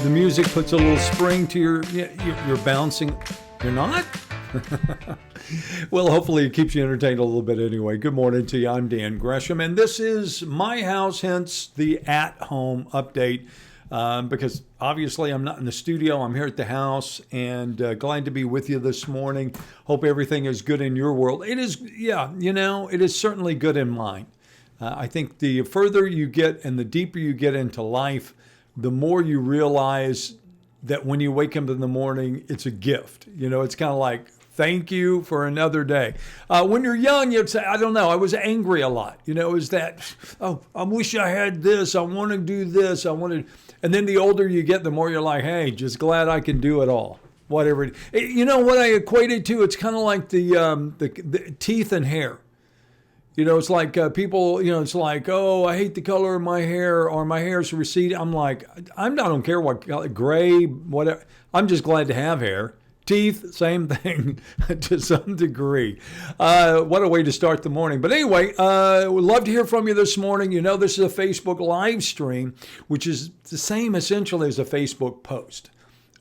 The music puts a little spring to you're bouncing. You're not? Well, hopefully it keeps you entertained a little bit anyway. Good morning to you. I'm Dan Gresham, and this is my house, hence the at-home update. Because obviously I'm not in the studio. I'm here at the house, and glad to be with you this morning. Hope everything is good in your world. It is, it is certainly good in mine. I think the further you get and the deeper you get into life, the more you realize that when you wake up in the morning, it's a gift. It's kind of like, thank you for another day. When you're young, you'd say, I don't know, I was angry a lot. It was that, oh, I wish I had this. I want to do this. And then the older you get, the more you're like, hey, just glad I can do it all. Whatever. What I equate it to, it's kind of like the teeth and hair. It's like people, it's like, oh, I hate the color of my hair, or my hair's receding. I'm like, I don't care what color, gray, whatever. I'm just glad to have hair. Teeth, same thing to some degree. What a way to start the morning. But anyway, we'd love to hear from you this morning. This is a Facebook live stream, which is the same essentially as a Facebook post.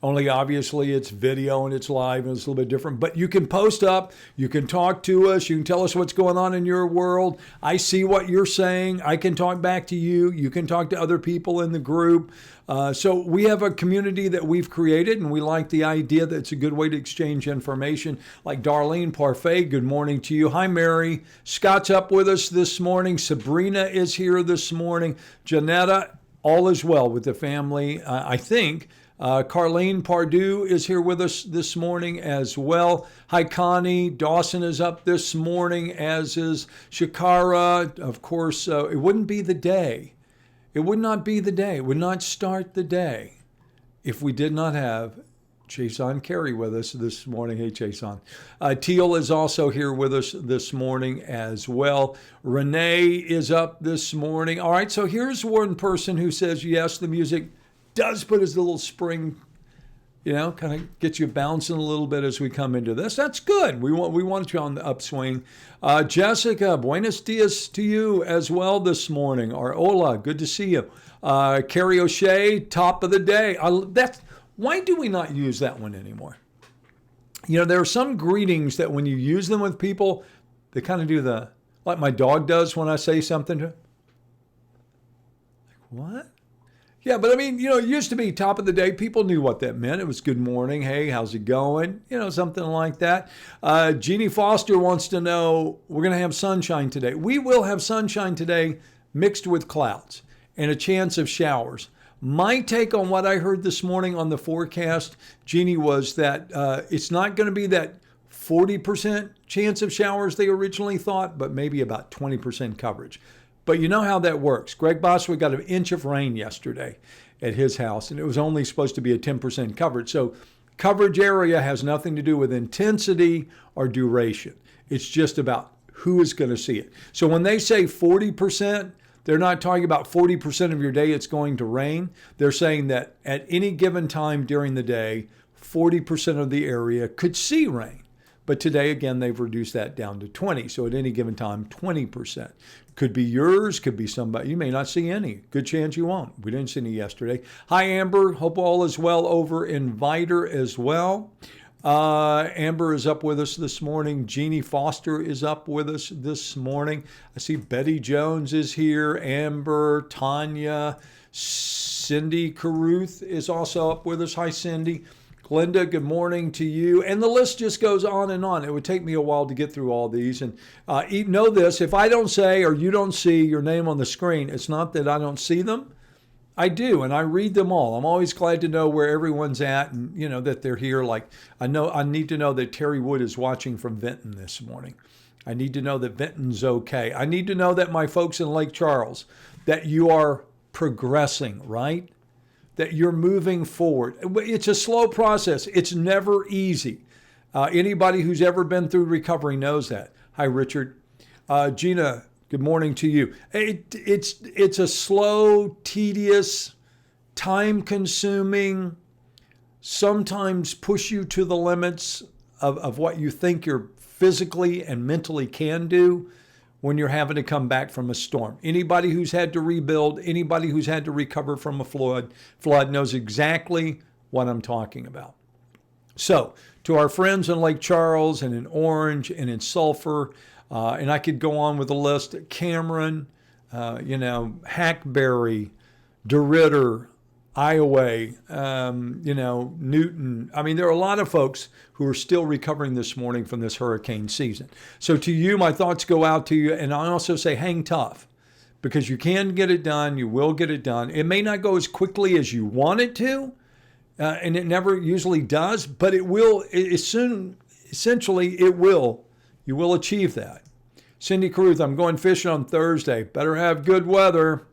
Only obviously it's video and it's live and it's a little bit different. But you can post up, you can talk to us, you can tell us what's going on in your world. I see what you're saying. I can talk back to you. You can talk to other people in the group. So we have a community that we've created, and we like the idea that it's a good way to exchange information. Like Darlene Parfait, good morning to you. Hi, Mary. Scott's up with us this morning. Sabrina is here this morning. Janetta, all is well with the family, I think. Carlene Pardue is here with us this morning as well. Hi, Connie. Dawson is up this morning, as is Shakara. Of course, it wouldn't be the day. It would not be the day. It would not start the day if we did not have Jason Carey with us this morning. Hey, Jason. Teal is also here with us this morning as well. Renee is up this morning. All right, so here's one person who says, yes, the music does put his little spring, kind of gets you bouncing a little bit as we come into this. That's good. We want you on the upswing. Jessica, buenos dias to you as well this morning. Or hola, good to see you. Carrie O'Shea, top of the day. Why do we not use that one anymore? There are some greetings that when you use them with people, they kind of do like my dog does when I say something to him. Like, what? Yeah, but it used to be top of the day. People knew what that meant. It was good morning. Hey, how's it going? Something like that. Jeannie Foster wants to know, we're going to have sunshine today. We will have sunshine today mixed with clouds and a chance of showers. My take on what I heard this morning on the forecast, Jeannie, was that it's not going to be that 40% chance of showers they originally thought, but maybe about 20% coverage. But you know how that works. Greg Boswick got an inch of rain yesterday at his house, and it was only supposed to be a 10% coverage. So coverage area has nothing to do with intensity or duration. It's just about who is going to see it. So when they say 40%, they're not talking about 40% of your day it's going to rain. They're saying that at any given time during the day, 40% of the area could see rain. But today, again, they've reduced that down to 20. So at any given time, 20%. Could be yours, could be somebody. You may not see any. Good chance you won't. We didn't see any yesterday. Hi, Amber. Hope all is well over in Vidor as well. Amber is up with us this morning. Jeannie Foster is up with us this morning. I see Betty Jones is here. Amber, Tanya, Cindy Caruth is also up with us. Hi, Cindy. Glenda, good morning to you. And the list just goes on and on. It would take me a while to get through all these. And know this, if I don't say or you don't see your name on the screen, it's not that I don't see them. I do, and I read them all. I'm always glad to know where everyone's at and, that they're here. Like, I need to know that Terry Wood is watching from Vinton this morning. I need to know that Vinton's okay. I need to know that my folks in Lake Charles, that you are progressing, right? That you're moving forward. It's a slow process. It's never easy. Anybody who's ever been through recovery knows that. Hi, Richard. Gina, good morning to you. It's a slow, tedious, time-consuming, sometimes push you to the limits of what you think you're physically and mentally can do. when you're having to come back from a storm. Anybody who's had to rebuild, anybody who's had to recover from a flood knows exactly what I'm talking about. So, to our friends in Lake Charles and in Orange and in Sulphur, and I could go on with a list, Cameron, Hackberry, DeRidder, Iowa, Newton. I mean, there are a lot of folks who are still recovering this morning from this hurricane season. So to you, my thoughts go out to you. And I also say hang tough, because you can get it done. You will get it done. It may not go as quickly as you want it to, and it never usually does, but it will. Essentially, it will. You will achieve that. Cindy Caruth, I'm going fishing on Thursday. Better have good weather.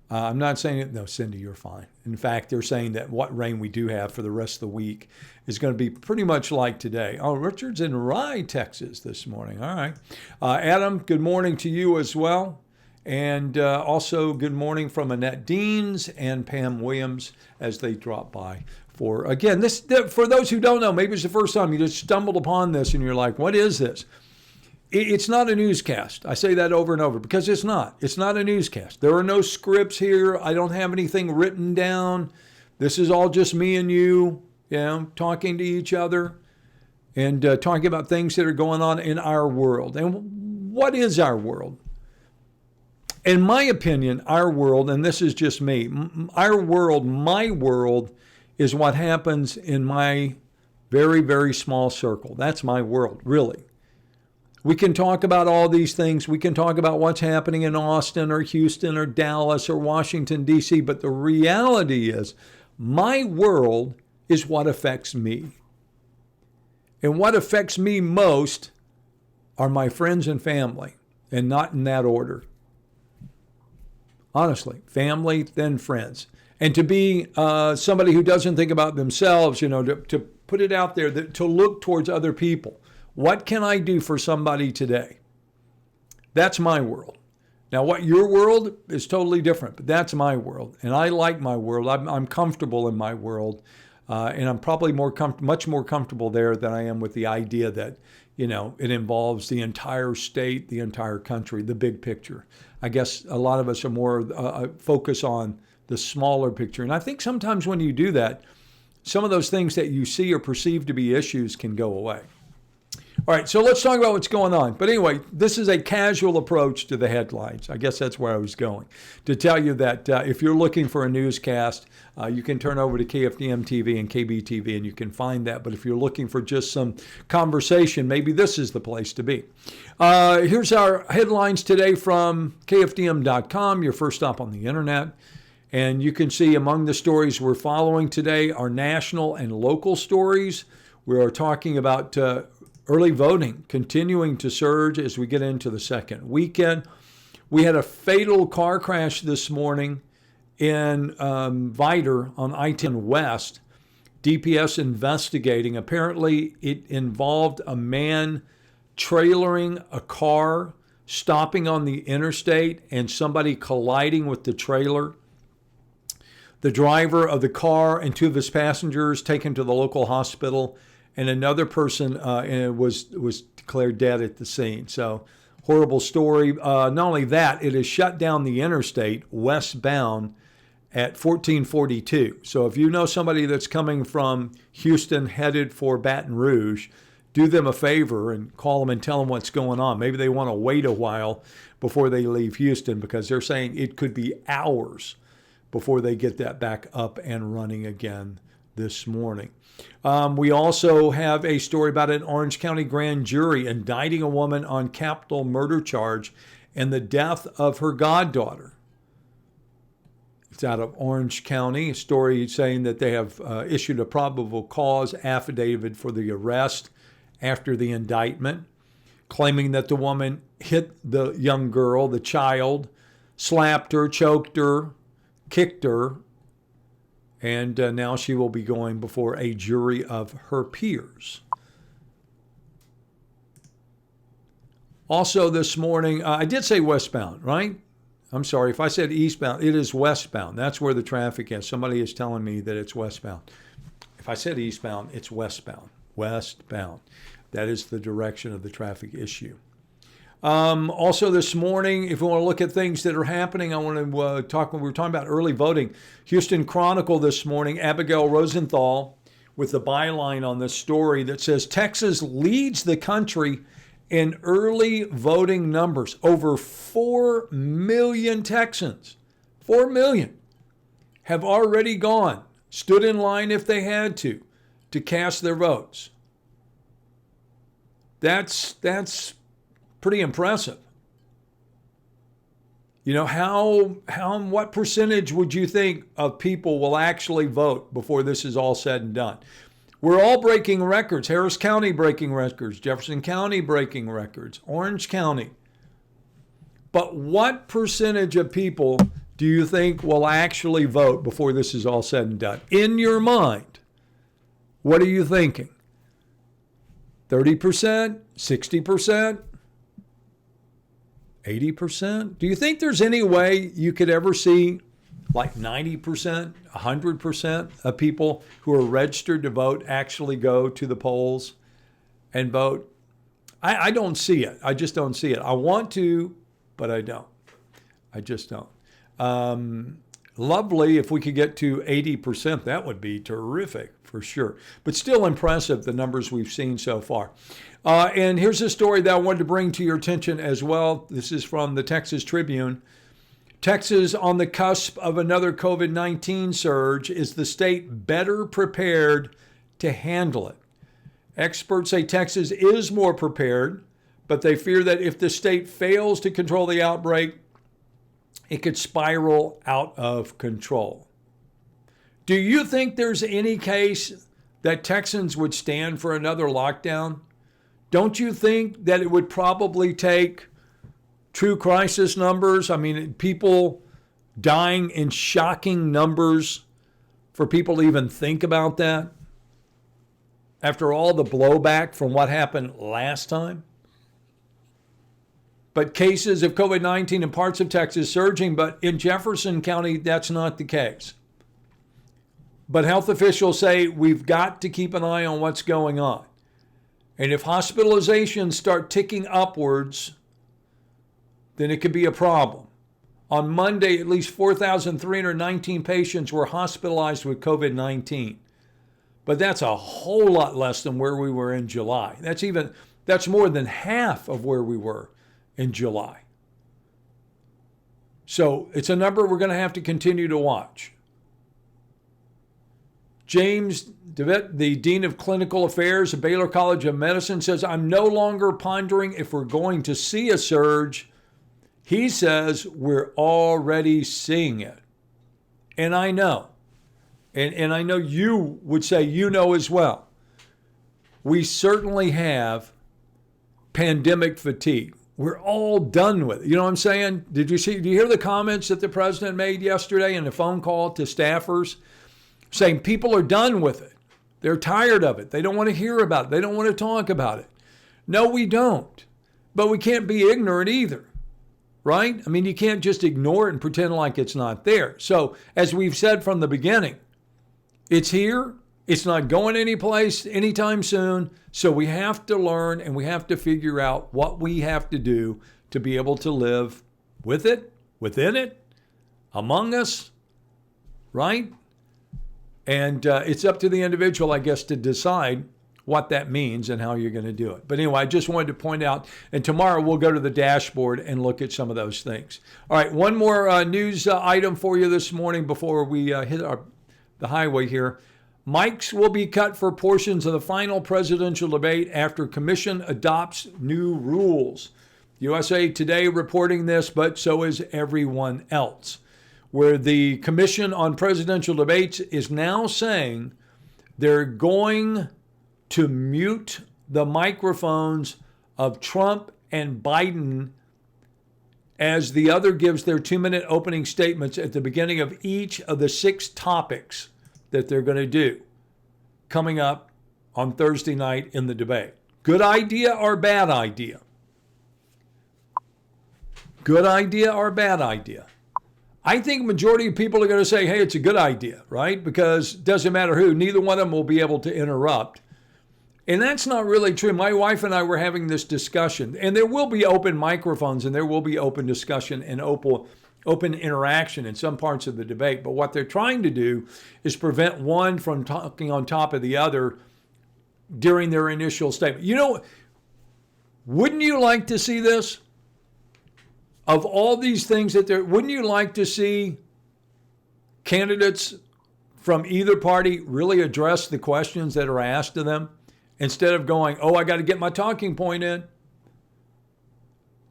I'm not saying it. No, Cindy, you're fine. In fact, they're saying that what rain we do have for the rest of the week is going to be pretty much like today. Oh, Richard's in Rye, Texas this morning. All right. Adam, good morning to you as well. And also good morning from Annette Deans and Pam Williams as they drop by. For those who don't know, maybe it's the first time you just stumbled upon this and you're like, what is this? It's not a newscast. I say that over and over because it's not. It's not a newscast. There are no scripts here. I don't have anything written down. This is all just me and you, talking to each other and talking about things that are going on in our world. And what is our world? In my opinion, our world, and this is just me, our world, my world, is what happens in my very, very small circle. That's my world, really. We can talk about all these things. We can talk about what's happening in Austin or Houston or Dallas or Washington, D.C., but the reality is my world is what affects me. And what affects me most are my friends and family, and not in that order. Honestly, family, then friends. And to be somebody who doesn't think about themselves, to put it out there, to look towards other people. What can I do for somebody today? That's my world. Now, what your world is totally different, but that's my world. And I like my world. I'm comfortable in my world. And I'm probably much more comfortable there than I am with the idea that, it involves the entire state, the entire country, the big picture. I guess a lot of us are more focused on the smaller picture. And I think sometimes when you do that, some of those things that you see or perceive to be issues can go away. All right, so let's talk about what's going on. But anyway, this is a casual approach to the headlines. I guess that's where I was going. To tell you that if you're looking for a newscast, you can turn over to KFDM TV and KBTV and you can find that. But if you're looking for just some conversation, maybe this is the place to be. Here's our headlines today from KFDM.com, your first stop on the internet. And you can see among the stories we're following today are national and local stories. We are talking about early voting continuing to surge as we get into the second weekend. We had a fatal car crash this morning in Vidor on I-10 West. DPS investigating. Apparently, it involved a man trailering a car, stopping on the interstate, and somebody colliding with the trailer. The driver of the car and two of his passengers taken to the local hospital, and another person was declared dead at the scene. So, horrible story. Not only that, it has shut down the interstate westbound at 1442. So if you know somebody that's coming from Houston headed for Baton Rouge, do them a favor and call them and tell them what's going on. Maybe they want to wait a while before they leave Houston because they're saying it could be hours before they get that back up and running again this morning. We also have a story about an Orange County grand jury indicting a woman on capital murder charge and the death of her goddaughter. It's out of Orange County, a story saying that they have issued a probable cause affidavit for the arrest after the indictment, claiming that the woman hit the young girl, the child, slapped her, choked her, kicked her, and now she will be going before a jury of her peers. Also this morning, I did say westbound, right? I'm sorry, if I said eastbound, it is westbound. That's where the traffic is. Somebody is telling me that it's westbound. If I said eastbound, it's westbound. Westbound. That is the direction of the traffic issue. Also this morning, if we want to look at things that are happening, I want to talk, we were talking about early voting. Houston Chronicle this morning, Abigail Rosenthal with the byline on this story that says Texas leads the country in early voting numbers. Over 4 million Texans, 4 million, have already gone, stood in line if they had to cast their votes. That's pretty impressive. You know, what percentage would you think of people will actually vote before this is all said and done? We're all breaking records. Harris County breaking records, Jefferson County breaking records, Orange County. But what percentage of people do you think will actually vote before this is all said and done? In your mind, what are you thinking? 30%? 60%? 80%? Do you think there's any way you could ever see like 90%, 100% of people who are registered to vote actually go to the polls and vote? I don't see it. I just don't see it. I want to, but I don't. I just don't. Lovely if we could get to 80%. That would be terrific for sure. But still impressive, the numbers we've seen so far. And here's a story that I wanted to bring to your attention as well. This is from the Texas Tribune. Texas on the cusp of another COVID-19 surge. Is the state better prepared to handle it? Experts say Texas is more prepared, but they fear that if the state fails to control the outbreak, it could spiral out of control. Do you think there's any case that Texans would stand for another lockdown? Don't you think that it would probably take true crisis numbers? I mean, people dying in shocking numbers for people to even think about that? After all the blowback from what happened last time? But cases of COVID-19 in parts of Texas surging, but in Jefferson County, that's not the case. But health officials say we've got to keep an eye on what's going on. And if hospitalizations start ticking upwards, then it could be a problem. On Monday, at least 4,319 patients were hospitalized with COVID-19. But that's a whole lot less than where we were in July. That's more than half of where we were in July. So it's a number we're going to have to continue to watch. James DeWitt, the Dean of Clinical Affairs at Baylor College of Medicine, says, I'm no longer pondering if we're going to see a surge. He says we're already seeing it. And I know, and I know you would say you know as well, we certainly have pandemic fatigue. We're all done with it. You know what I'm saying? Did you hear the comments that the president made yesterday in a phone call to staffers saying people are done with it? They're tired of it. They don't want to hear about it. They don't want to talk about it. No, we don't. But we can't be ignorant either, right? I mean, you can't just ignore it and pretend like it's not there. So as we've said from the beginning, it's here. It's not going anyplace anytime soon. So we have to learn and we have to figure out what we have to do to be able to live with it, within it, among us, right? And it's up to the individual, I guess, to decide what that means and how you're going to do it. But anyway, I just wanted to point out, and tomorrow we'll go to the dashboard and look at some of those things. All right, one more news item for you this morning before we hit the highway here. Mics will be cut for portions of the final presidential debate after commission adopts new rules. USA Today reporting this, but so is everyone else, where the Commission on Presidential Debates is now saying they're going to mute the microphones of Trump and Biden as the other gives their 2-minute opening statements at the beginning of each of the 6 topics that they're going to do coming up on Thursday night in the debate. Good idea or bad idea? Good idea or bad idea? I think a majority of people are going to say, hey, it's a good idea, right? Because it doesn't matter who, neither one of them will be able to interrupt And that's not really true. My wife and I were having this discussion, and there will be open microphones and there will be open discussion and open interaction in some parts of the debate. But what they're trying to do is prevent one from talking on top of the other during their initial statement. You know, wouldn't you like to see this? Of all these things wouldn't you like to see candidates from either party really address the questions that are asked of them instead of going, oh, I got to get my talking point in?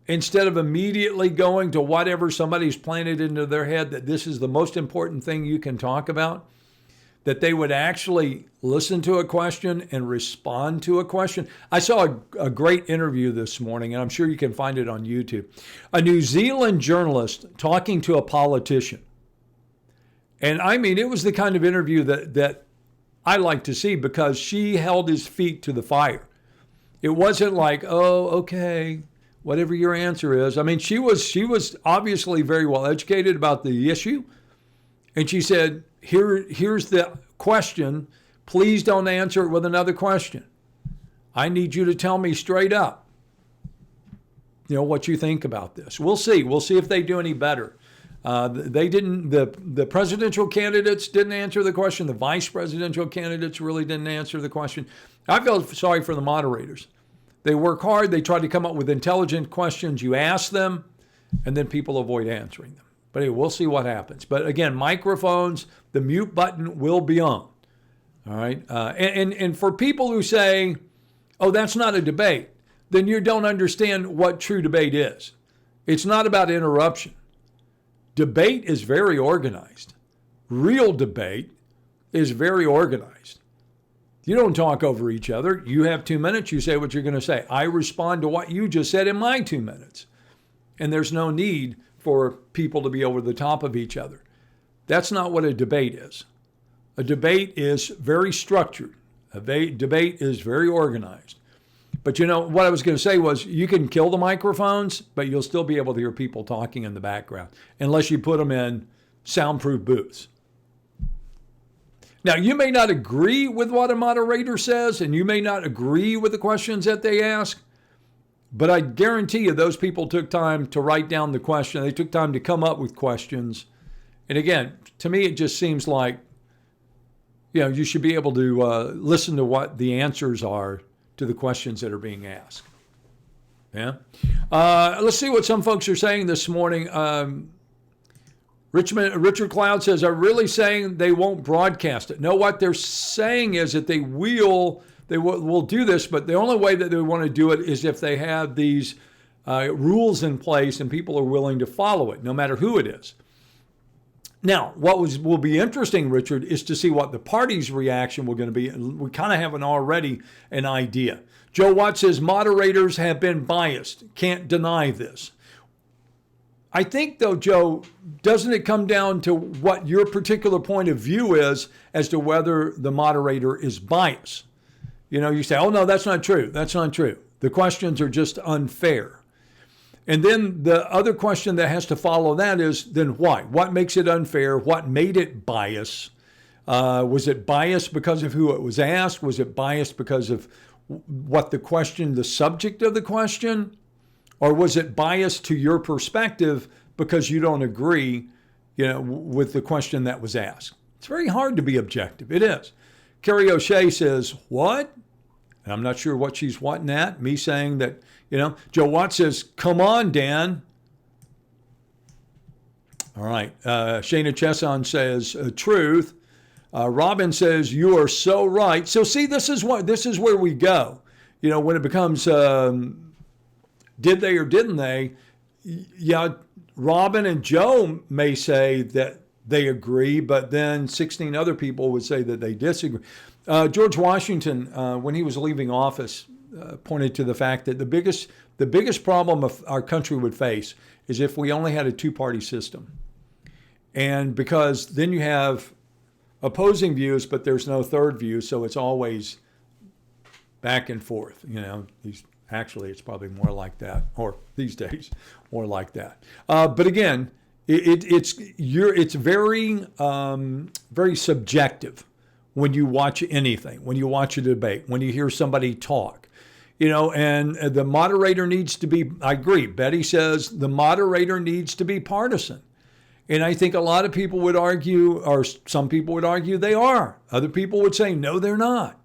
Instead of immediately going to whatever somebody's planted into their head that this is the most important thing you can talk about, that they would actually listen to a question and respond to a question. I saw a great interview this morning, and I'm sure you can find it on YouTube. A New Zealand journalist talking to a politician. And I mean, it was the kind of interview that I like to see because she held his feet to the fire. It wasn't like, oh, okay, whatever your answer is. I mean, she was obviously very well educated about the issue. And she said, here's the question. Please don't answer it with another question. I need you to tell me straight up, what you think about this. We'll see. We'll see if they do any better. They didn't. The presidential candidates didn't answer the question. The vice presidential candidates really didn't answer the question. I feel sorry for the moderators. They work hard. They try to come up with intelligent questions. You ask them, and then people avoid answering them. But anyway, we'll see what happens. But again, microphones, the mute button will be on. All right. And for people who say, oh, that's not a debate, then you don't understand what true debate is. It's not about interruption. Debate is very organized. Real debate is very organized. You don't talk over each other. You have 2 minutes. You say what you're going to say. I respond to what you just said in my 2 minutes. And there's no need for people to be over the top of each other. That's not what a debate is. A debate is very structured. A debate is very organized. But what I was going to say was you can kill the microphones, but you'll still be able to hear people talking in the background unless you put them in soundproof booths. Now, you may not agree with what a moderator says, and you may not agree with the questions that they ask, but I guarantee you those people took time to write down the question. They took time to come up with questions. And again, to me, it just seems like, you should be able to listen to what the answers are to the questions that are being asked. Yeah. Let's see what some folks are saying this morning. Richard Cloud says, are really saying they won't broadcast it? No, what they're saying is that they will do this, but the only way that they want to do it is if they have these rules in place and people are willing to follow it, no matter who it is. Now, what will be interesting, Richard, is to see what the party's reaction will going to be. We kind of have already an idea. Joe Watt says moderators have been biased. Can't deny this. I think, though, Joe, doesn't it come down to what your particular point of view is as to whether the moderator is biased? You say, oh, no, that's not true. That's not true. The questions are just unfair. And then the other question that has to follow that is, then why? What makes it unfair? What made it biased? Was it biased because of who it was asked? Was it biased because of what the subject of the question? Or was it biased to your perspective because you don't agree, with the question that was asked? It's very hard to be objective. It is. Carrie O'Shea says, what? And I'm not sure what she's wanting at. Me saying that, Joe Watt says, come on, Dan. All right. Shayna Chesson says, truth. Robin says, you are so right. So see, this is where we go. When it becomes, did they or didn't they? Yeah, Robin and Joe may say that they agree, but then 16 other people would say that they disagree. George Washington, when he was leaving office, pointed to the fact that the biggest problem our country would face is if we only had a two-party system. And because then you have opposing views, but there's no third view, so it's always back and forth. Actually, it's probably more like that, or these days, more like that. But again, it's very very subjective when you watch anything, when you watch a debate, when you hear somebody talk. And the moderator needs to be, I agree, Betty says the moderator needs to be partisan. And I think a lot of people would argue, or some people would argue they are. Other people would say, no, they're not.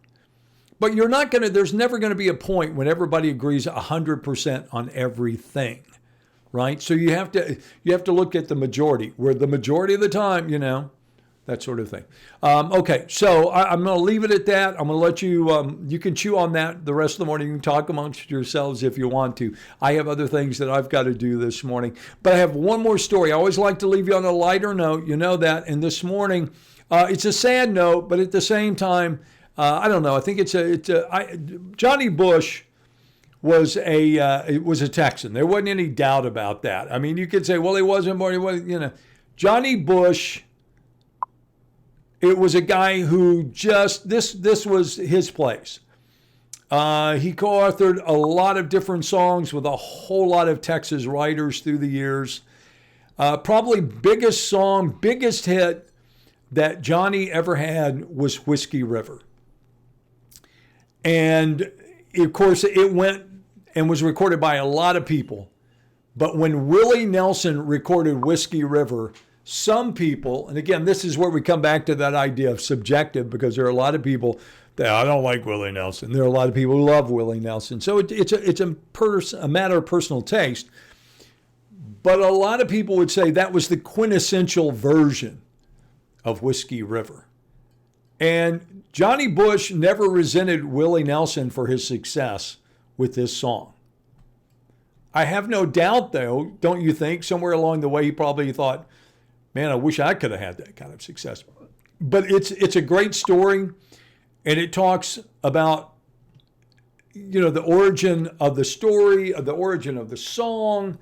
But there's never going to be a point when everybody agrees 100% on everything, right? So you have to look at the majority, where the majority of the time, that sort of thing. Okay, so I'm going to leave it at that. I'm going to let you, you can chew on that the rest of the morning. You can talk amongst yourselves if you want to. I have other things that I've got to do this morning. But I have one more story. I always like to leave you on a lighter note. You know that. And this morning, it's a sad note, but at the same time, I don't know. I think Johnny Bush was a Texan. There wasn't any doubt about that. I mean, you could say, well, he wasn't born. He wasn't, Johnny Bush. It was a guy who this was his place. He co-authored a lot of different songs with a whole lot of Texas writers through the years. Probably biggest hit that Johnny ever had was Whiskey River. And of course it went and was recorded by a lot of people. But when Willie Nelson recorded Whiskey River, some people, and again, this is where we come back to that idea of subjective, because there are a lot of people that I don't like Willie Nelson. There are a lot of people who love Willie Nelson. So it's a matter of personal taste. But a lot of people would say that was the quintessential version of Whiskey River. And Johnny Bush never resented Willie Nelson for his success with this song. I have no doubt, though, don't you think, somewhere along the way he probably thought, man, I wish I could have had that kind of success. But it's a great story, and it talks about, the origin of the story, the origin of the song.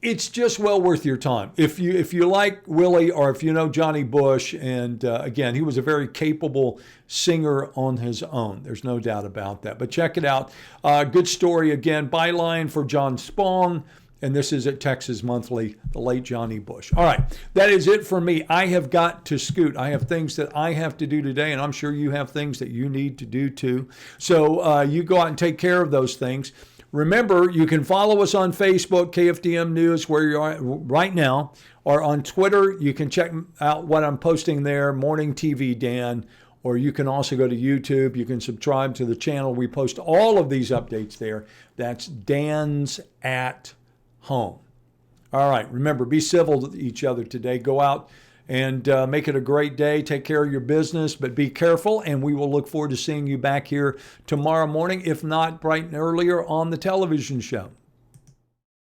It's just well worth your time. If you like Willie, or if you know Johnny Bush, and again, he was a very capable singer on his own. There's no doubt about that. But check it out. Good story again. Byline for John Spong. And this is at Texas Monthly, the late Johnny Bush. All right, that is it for me. I have got to scoot. I have things that I have to do today, and I'm sure you have things that you need to do too. So you go out and take care of those things. Remember, you can follow us on Facebook, KFDM News, where you are right now, or on Twitter. You can check out what I'm posting there, Morning TV Dan, or you can also go to YouTube. You can subscribe to the channel. We post all of these updates there. That's Dan's at Home. All right, remember, be civil to each other today. Go out and make it a great day. Take care of your business, but be careful, and we will look forward to seeing you back here tomorrow morning, if not bright and earlier on the television show.